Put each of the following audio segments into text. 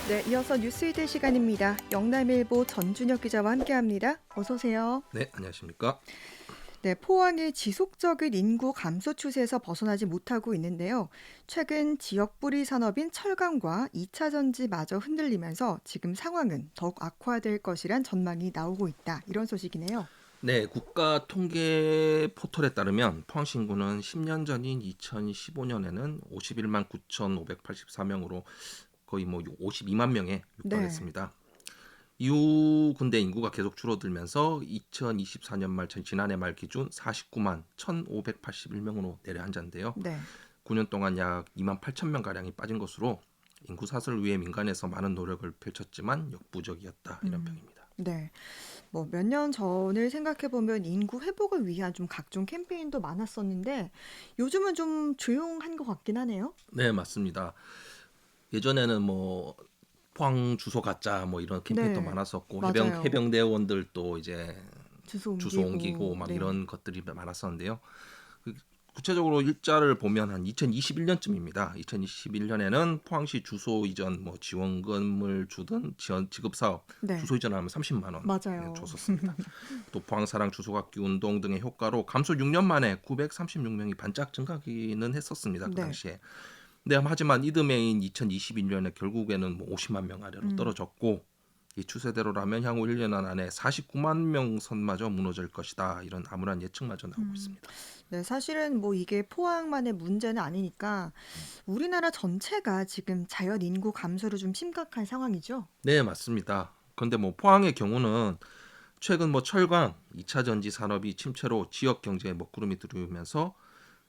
네, 이어서 뉴스이드 시간입니다. 영남일보 전준혁 기자와 함께합니다. 어서 오세요. 네, 안녕하십니까? 네, 포항이 지속적인 인구 감소 추세에서 벗어나지 못하고 있는데요. 최근 지역 뿌리 산업인 철강과 2차 전지마저 흔들리면서 지금 상황은 더욱 악화될 것이란 전망이 나오고 있다. 이런 소식이네요. 네, 국가 통계 포털에 따르면 포항시 인구는 10년 전인 2015년에는 51만 9,584명으로 거의 52만 명에 네. 육박했습니다. 이후 근대 인구가 계속 줄어들면서 2024년 말 지난해 말 기준 49만 1,581명으로 내려앉았는데요. 네. 9년 동안 약 2만 8천 명 가량이 빠진 것으로 인구 사슬을 위해 민간에서 많은 노력을 펼쳤지만 역부족이었다 이런 음. 평입니다. 네. 뭐 몇 년 전을 생각해 보면 인구 회복을 위한 좀 각종 캠페인도 많았었는데 요즘은 좀 조용한 것 같긴 하네요. 네, 맞습니다. 예전에는 포항 주소 가짜 이런 캠페인도 네. 많았었고 맞아요. 해병대원들도 이제 주소 주소 옮기고 옮기고 막 네. 이런 것들이 많았었는데요. 그 구체적으로 일자를 보면 한 2021년쯤입니다. 2021년에는 포항시 주소 이전 지원금을 주던 지급 사업 네. 주소 이전하면 30만 원 맞아요. 줬었습니다. 또 포항 사랑 주소 갖기 운동 등의 효과로 감소 6년 만에 936명이 반짝 증가하기는 했었습니다. 그 네. 당시에. 네, 하지만 이듬해인 2021년에 결국에는 50만 명 아래로 음. 떨어졌고 이 추세대로라면 향후 1년 안에 49만 명 선마저 무너질 것이다. 이런 암울한 예측마저 나오고 음. 있습니다. 네, 사실은 뭐 이게 포항만의 문제는 아니니까 우리나라 전체가 지금 자연 인구 감소로 좀 심각한 상황이죠. 네, 맞습니다. 그런데 포항의 경우는 최근 철강, 2차 전지 산업이 침체로 지역 경제에 먹구름이 들어오면서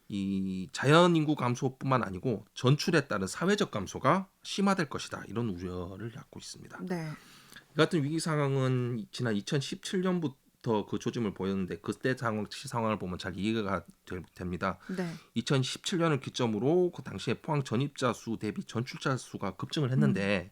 이 자연 인구 감소뿐만 아니고 전출에 따른 사회적 감소가 심화될 것이다. 이런 우려를 갖고 있습니다. 네. 이 같은 위기 상황은 지난 2017년부터 그 조짐을 보였는데 그때 상황을 보면 잘 이해가 됩니다. 네. 2017년을 기점으로 그 당시에 포항 전입자 수 대비 전출자 수가 급증을 음. 했는데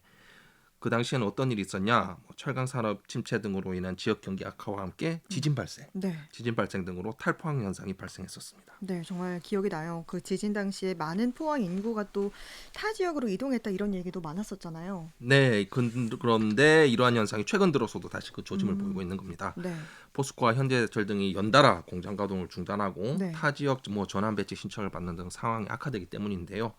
그 당시에는 어떤 일이 있었냐? 철강 산업 침체 등으로 인한 지역 경기 악화와 함께 음. 네. 지진 발생 등으로 탈포항 현상이 발생했었습니다. 네, 정말 기억이 나요. 그 지진 당시에 많은 포항 인구가 또 타 지역으로 이동했다 이런 얘기도 많았었잖아요. 네, 그런데 이러한 현상이 최근 들어서도 다시 그 조짐을 보이고 음. 있는 겁니다. 네. 포스코와 현대제철 등이 연달아 공장 가동을 중단하고 네. 타 지역 전환 배치 신청을 받는 등 상황이 악화되기 때문인데요.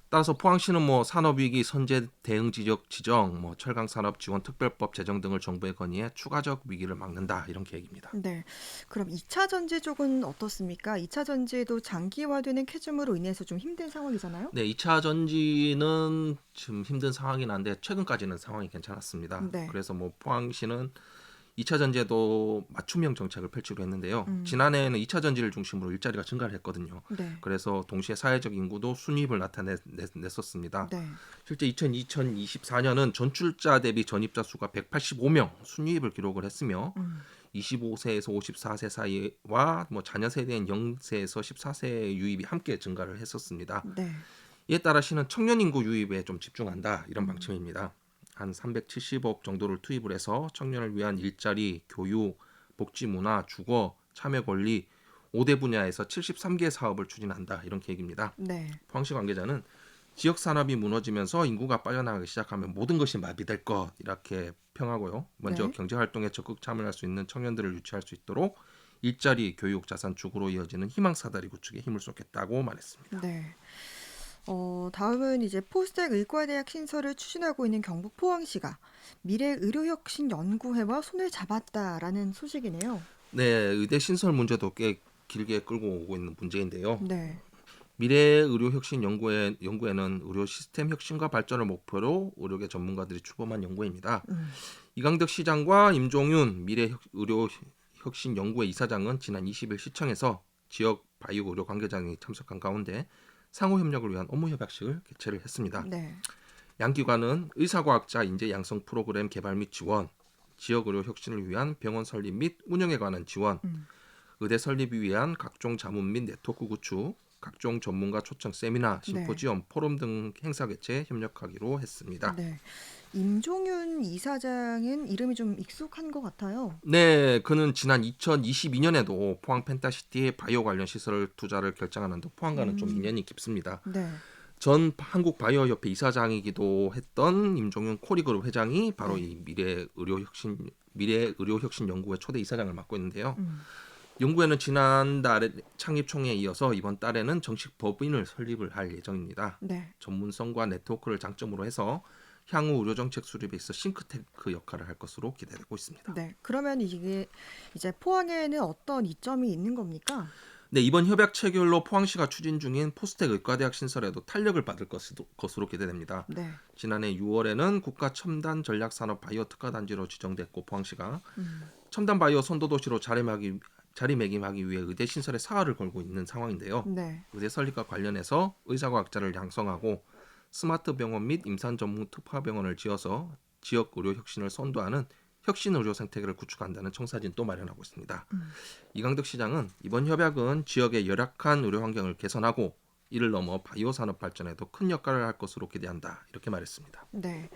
따라서 포항시는 산업위기 선제 대응 지역 지정, 철강 산업 지원 특별법 제정 등을 정부에 건의해 추가적 위기를 막는다 이런 계획입니다. 네. 그럼 2차 전지 쪽은 어떻습니까? 2차 전지도 장기화되는 캐즘으로 인해서 좀 힘든 상황이잖아요. 네, 2차 전지는 지금 힘든 상황이긴 한데 최근까지는 상황이 괜찮았습니다. 네. 그래서 포항시는 2차 전지에도 맞춤형 정책을 펼치기로 했는데요. 음. 지난해에는 2차 전지를 중심으로 일자리가 증가를 했거든요. 네. 그래서 동시에 사회적 인구도 순이입을 나타냈었습니다. 네. 실제 2024년은 전출자 대비 전입자 수가 185명 순이입을 기록을 했으며 음. 25세에서 54세 사이와 자녀 세대인 0세에서 14세 유입이 함께 증가를 했었습니다. 네. 이에 따라 시는 청년 인구 유입에 좀 집중한다 이런 음. 방침입니다. 한 370억 정도를 투입을 해서 청년을 위한 일자리, 교육, 복지 문화, 주거, 참여 권리 5대 분야에서 73개 사업을 추진한다 이런 계획입니다. 네. 포항시 관계자는 지역 산업이 무너지면서 인구가 빠져나가기 시작하면 모든 것이 마비될 것 이렇게 평하고요. 먼저 네. 경제 활동에 적극 참여할 수 있는 청년들을 유치할 수 있도록 일자리, 교육, 자산, 주거로 이어지는 희망 사다리 구축에 힘을 쏟겠다고 말했습니다. 네. 다음은 이제 포스텍 의과대학 신설을 추진하고 있는 경북 포항시가 미래의료혁신연구회와 손을 잡았다라는 소식이네요. 네, 의대 신설 문제도 꽤 길게 끌고 오고 있는 문제인데요. 네. 미래의료혁신연구회는 의료 시스템 혁신과 발전을 목표로 의료계 전문가들이 출범한 연구회입니다. 음. 이강덕 시장과 임종윤 미래의료혁신연구회 이사장은 지난 20일 시청에서 지역 바이오 의료 관계자들이 참석한 가운데 상호 협력을 위한 업무 협약식을 개최를 했습니다. 네. 양 기관은 의사과학자 인재 양성 프로그램 개발 및 지원, 지역 의료 혁신을 위한 병원 설립 및 운영에 관한 지원, 음. 의대 설립을 위한 각종 자문 및 네트워크 구축, 각종 전문가 초청 세미나, 네. 심포지엄, 포럼 등 행사 개최에 협력하기로 했습니다. 네. 임종윤 이사장은 이름이 좀 익숙한 것 같아요. 네, 그는 지난 2022년에도 포항 펜타시티의 바이오 관련 시설 투자를 결정하는 등 포항과는 좀 음. 인연이 깊습니다. 네. 전 한국바이오협회 이사장이기도 했던 임종윤 코리그룹 회장이 바로 네. 이 미래의료혁신 연구회 초대 이사장을 맡고 있는데요. 음. 연구회는 지난달에 창립 총회에 이어서 이번 달에는 정식 법인을 설립을 할 예정입니다. 네. 전문성과 네트워크를 장점으로 해서 향후 의료 정책 수립에 있어 싱크탱크 역할을 할 것으로 기대되고 있습니다. 네. 그러면 이게 이제 포항에는 어떤 이점이 있는 겁니까? 네, 이번 협약 체결로 포항시가 추진 중인 포스텍 의과대학 신설에도 탄력을 받을 것으로 기대됩니다. 네. 지난해 6월에는 국가 첨단 전략 산업 바이오 특화 단지로 지정됐고 포항시가 음. 첨단 바이오 선도 도시로 자리매김하기 위해 의대 신설에 사활을 걸고 있는 상황인데요. 네. 의대 설립과 관련해서 의사과학자를 양성하고 스마트 병원 및 임산 전문 특화병원을 지어서 지역 의료 혁신을 선도하는 혁신 의료 생태계를 구축한다는 청사진도 마련하고 있습니다. 음. 이강덕 시장은 이번 협약은 지역의 열악한 의료 환경을 개선하고 이를 넘어 바이오 산업 발전에도 큰 역할을 할 것으로 기대한다. 이렇게 말했습니다. 네.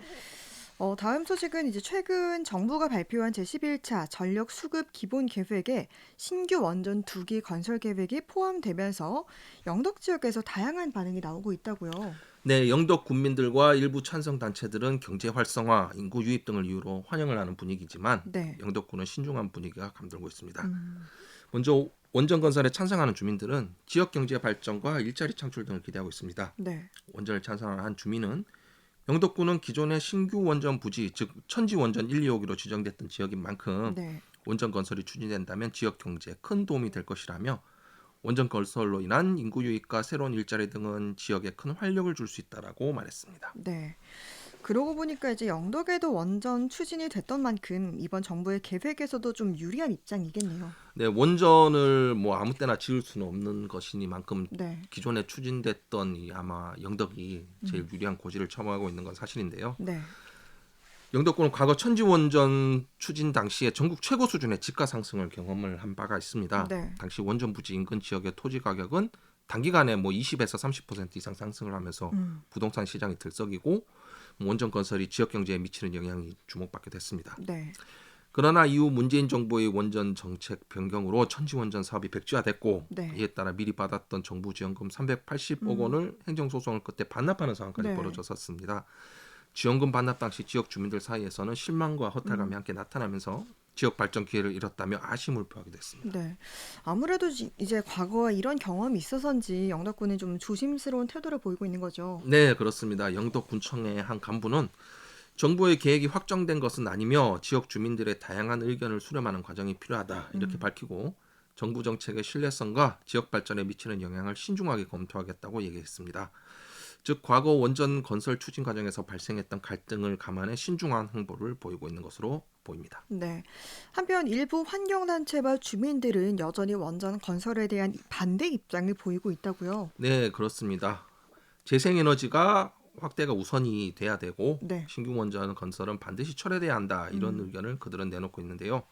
다음 소식은 이제 최근 정부가 발표한 제11차 전력 수급 기본 계획에 신규 원전 2기 건설 계획이 포함되면서 영덕 지역에서 다양한 반응이 나오고 있다고요. 네, 영덕 군민들과 일부 찬성 단체들은 경제 활성화, 인구 유입 등을 이유로 환영을 하는 분위기지만 네. 영덕군은 신중한 분위기가 감돌고 있습니다. 음. 먼저 원전 건설에 찬성하는 주민들은 지역 경제 발전과 일자리 창출 등을 기대하고 있습니다. 네. 원전을 찬성한 주민은 영덕군은 기존의 신규 원전 부지, 즉 천지 원전 1, 2호기로 지정됐던 지역인 만큼 네. 원전 건설이 추진된다면 지역 경제에 큰 도움이 될 것이라며 원전 건설로 인한 인구 유입과 새로운 일자리 등은 지역에 큰 활력을 줄 수 있다라고 말했습니다. 네. 그러고 보니까 이제 영덕에도 원전 추진이 됐던 만큼 이번 정부의 계획에서도 좀 유리한 입장이겠네요. 네, 원전을 뭐 아무 때나 지을 수는 없는 것이니만큼 네. 기존에 추진됐던 이 아마 영덕이 제일 유리한 고지를 점하고 있는 건 사실인데요. 네. 영덕군은 과거 천지 원전 추진 당시에 전국 최고 수준의 집가 상승을 경험을 한 바가 있습니다. 네. 당시 원전 부지 인근 지역의 토지 가격은 단기간에 뭐 20에서 30% 이상 상승을 하면서 음. 부동산 시장이 들썩이고 원전 건설이 지역 경제에 미치는 영향이 주목받게 됐습니다. 네. 그러나 이후 문재인 정부의 원전 정책 변경으로 천지 원전 사업이 백지화됐고 네. 이에 따라 미리 받았던 정부 지원금 380억 음. 원을 행정소송을 끝에 반납하는 상황까지 네. 벌어졌었습니다. 지원금 반납 당시 지역 주민들 사이에서는 실망과 허탈감이 함께 나타나면서 지역 발전 기회를 잃었다며 아쉬움을 표하기도 했습니다. 네. 아무래도 이제 과거에 이런 경험이 있어서인지 영덕군이 좀 조심스러운 태도를 보이고 있는 거죠. 네, 그렇습니다. 영덕군청의 한 간부는 정부의 계획이 확정된 것은 아니며 지역 주민들의 다양한 의견을 수렴하는 과정이 필요하다 이렇게 밝히고 정부 정책의 신뢰성과 지역 발전에 미치는 영향을 신중하게 검토하겠다고 얘기했습니다. 즉 과거 원전 건설 추진 과정에서 발생했던 갈등을 감안해 신중한 행보를 보이고 있는 것으로 보입니다. 네. 한편 일부 환경단체와 주민들은 여전히 원전 건설에 대한 반대 입장을 보이고 있다고요. 네, 그렇습니다. 재생에너지가 확대가 우선이 돼야 되고 네. 신규 원전 건설은 반드시 철회돼야 한다 이런 의견을 그들은 내놓고 있는데요.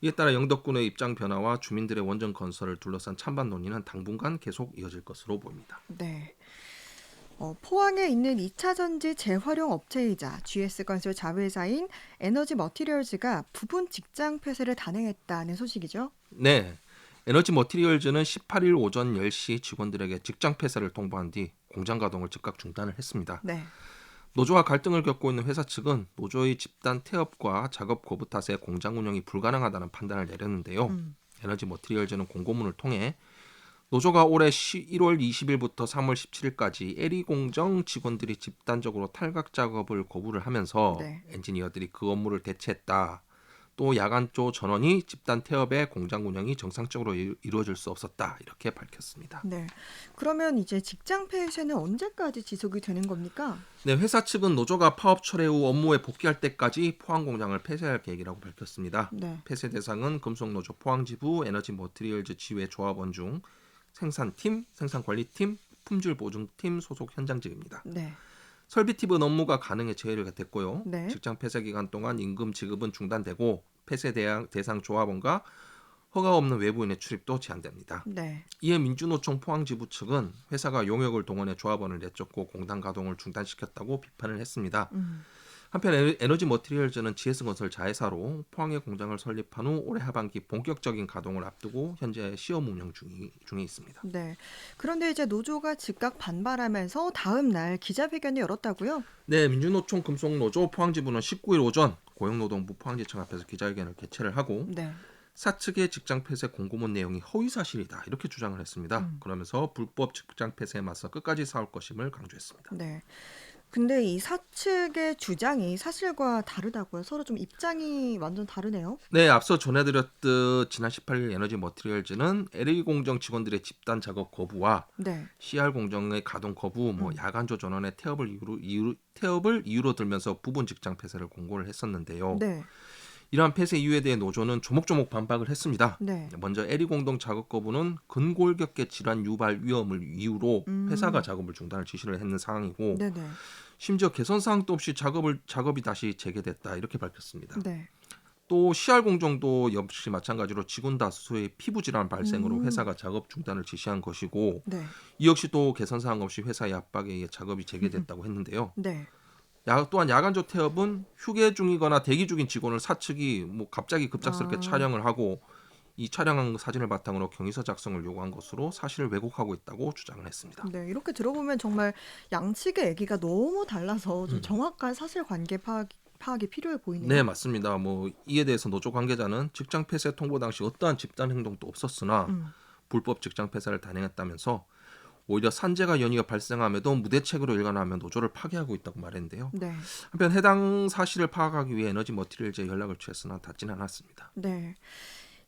이에 따라 영덕군의 입장 변화와 주민들의 원전 건설을 둘러싼 찬반 논의는 당분간 계속 이어질 것으로 보입니다. 네. 포항에 있는 2차 전지 재활용 업체이자 GS건설 자회사인 에너지 머티리얼즈가 부분 직장 폐쇄를 단행했다는 소식이죠. 네, 에너지 머티리얼즈는 18일 오전 10시 직원들에게 직장 폐쇄를 통보한 뒤 공장 가동을 즉각 중단을 했습니다. 네. 노조와 갈등을 겪고 있는 회사 측은 노조의 집단 태업과 작업 거부 탓에 공장 운영이 불가능하다는 판단을 내렸는데요. 음. 에너지 머티리얼즈는 공고문을 통해 노조가 올해 1월 20일부터 3월 17일까지 에리 공정 직원들이 집단적으로 탈각 작업을 거부를 하면서 네. 엔지니어들이 그 업무를 대체했다. 또 야간조 전원이 집단 태업에 공장 운영이 정상적으로 이루어질 수 없었다. 이렇게 밝혔습니다. 네. 그러면 이제 직장 폐쇄는 언제까지 지속이 되는 겁니까? 네, 회사 측은 노조가 파업 철회 후 업무에 복귀할 때까지 포항 공장을 폐쇄할 계획이라고 밝혔습니다. 네. 폐쇄 대상은 금속노조 포항지부 에너지 머티리얼즈 지회 조합원 중 생산팀, 생산관리팀, 품질보증팀 소속 현장직입니다. 네. 설비팀은 업무가 가능해 재해가 됐고요. 네. 직장 폐쇄 기간 동안 임금 지급은 중단되고 폐쇄 대상 조합원과 허가 없는 외부인의 출입도 제한됩니다. 네. 이에 민주노총 포항지부 측은 회사가 용역을 동원해 조합원을 내쫓고 공단 가동을 중단시켰다고 비판을 했습니다. 음. 한편 에너지 머티리얼즈는 GS건설 자회사로 포항에 공장을 설립한 후 올해 하반기 본격적인 가동을 앞두고 현재 시험 운영 중에 있습니다. 네. 그런데 이제 노조가 즉각 반발하면서 다음 날 기자회견을 열었다고요? 네, 민주노총 금속노조 포항지부는 19일 오전 고용노동부 포항지청 앞에서 기자회견을 개최를 하고 네. 사측의 직장 폐쇄 공고문 내용이 허위 사실이다 이렇게 주장을 했습니다. 음. 그러면서 불법 직장 폐쇄에 맞서 끝까지 싸울 것임을 강조했습니다. 네. 근데 이 사측의 주장이 사실과 다르다고요? 서로 좀 입장이 완전 다르네요. 네, 앞서 전해드렸듯 지난 18일 에너지 머티리얼즈는 LA 공정 직원들의 집단 작업 거부와 네. CR 공정의 가동 거부, 야간조 전원의 태업을 이유로 들면서 부분 직장 폐쇄를 공고를 했었는데요. 네. 이러한 폐쇄 이유에 대해 노조는 조목조목 반박을 했습니다. 네. 먼저 LA 공동 작업 거부는 근골격계 질환 유발 위험을 이유로 회사가 작업을 중단을 지시를 했는 상황이고 네네. 심지어 개선 사항도 없이 작업이 다시 재개됐다 이렇게 밝혔습니다. 네. 또 CR 공정도 역시 마찬가지로 직원 다수의 피부 질환 발생으로 음. 회사가 작업 중단을 지시한 것이고 네. 이 역시 또 개선 사항 없이 회사의 압박에 의해 작업이 재개됐다고 했는데요. 네. 또한 야간조 태업은 휴게 중이거나 대기 중인 직원을 사측이 갑자기 급작스럽게 아. 촬영을 하고 이 촬영한 사진을 바탕으로 경위서 작성을 요구한 것으로 사실을 왜곡하고 있다고 주장을 했습니다. 네. 이렇게 들어보면 정말 양측의 얘기가 너무 달라서 좀 정확한 사실관계 파악이 필요해 보이네요. 네, 맞습니다. 이에 대해서 노조 관계자는 직장 폐쇄 통보 당시 어떠한 집단 행동도 없었으나 음. 불법 직장 폐쇄를 단행했다면서 오히려 산재가 연이어 발생함에도 무대책으로 일관하며 노조를 파괴하고 있다고 말했는데요. 네. 한편 해당 사실을 파악하기 위해 에너지 머티리얼즈에 연락을 취했으나 닿지는 않았습니다. 네.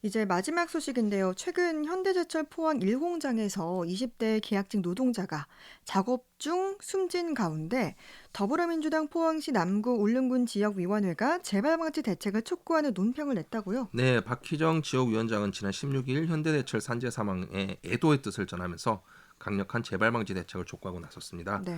이제 마지막 소식인데요. 최근 현대제철 포항 1공장에서 20대 계약직 노동자가 작업 중 숨진 가운데 더불어민주당 포항시 남구 울릉군 지역위원회가 재발방지 대책을 촉구하는 논평을 냈다고요? 네, 박희정 지역위원장은 지난 16일 현대제철 산재 사망에 애도의 뜻을 전하면서 강력한 재발방지 대책을 촉구하고 나섰습니다. 네.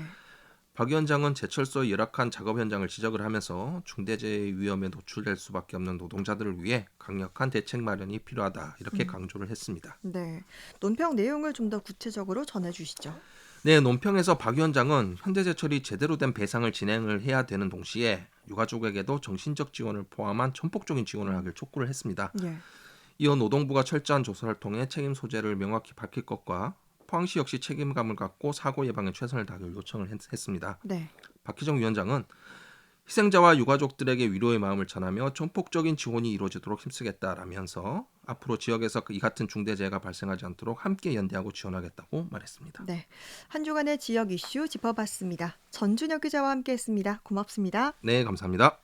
박 위원장은 제철소의 열악한 작업 현장을 지적을 하면서 중대재해 위험에 노출될 수밖에 없는 노동자들을 위해 강력한 대책 마련이 필요하다 이렇게 강조를 했습니다. 네. 논평 내용을 좀 더 구체적으로 전해주시죠. 네, 논평에서 박 위원장은 현대제철이 제대로 된 배상을 진행을 해야 되는 동시에 유가족에게도 정신적 지원을 포함한 전폭적인 지원을 하길 촉구를 했습니다. 예. 이어 노동부가 철저한 조사를 통해 책임 소재를 명확히 밝힐 것과 포항시 역시 책임감을 갖고 사고 예방에 최선을 다하길 요청을 했습니다. 네. 박희정 위원장은 희생자와 유가족들에게 위로의 마음을 전하며 전폭적인 지원이 이루어지도록 힘쓰겠다라면서 앞으로 지역에서 이 같은 중대재해가 발생하지 않도록 함께 연대하고 지원하겠다고 말했습니다. 네. 한 주간의 지역 이슈 짚어봤습니다. 전준혁 기자와 함께했습니다. 고맙습니다. 네, 감사합니다.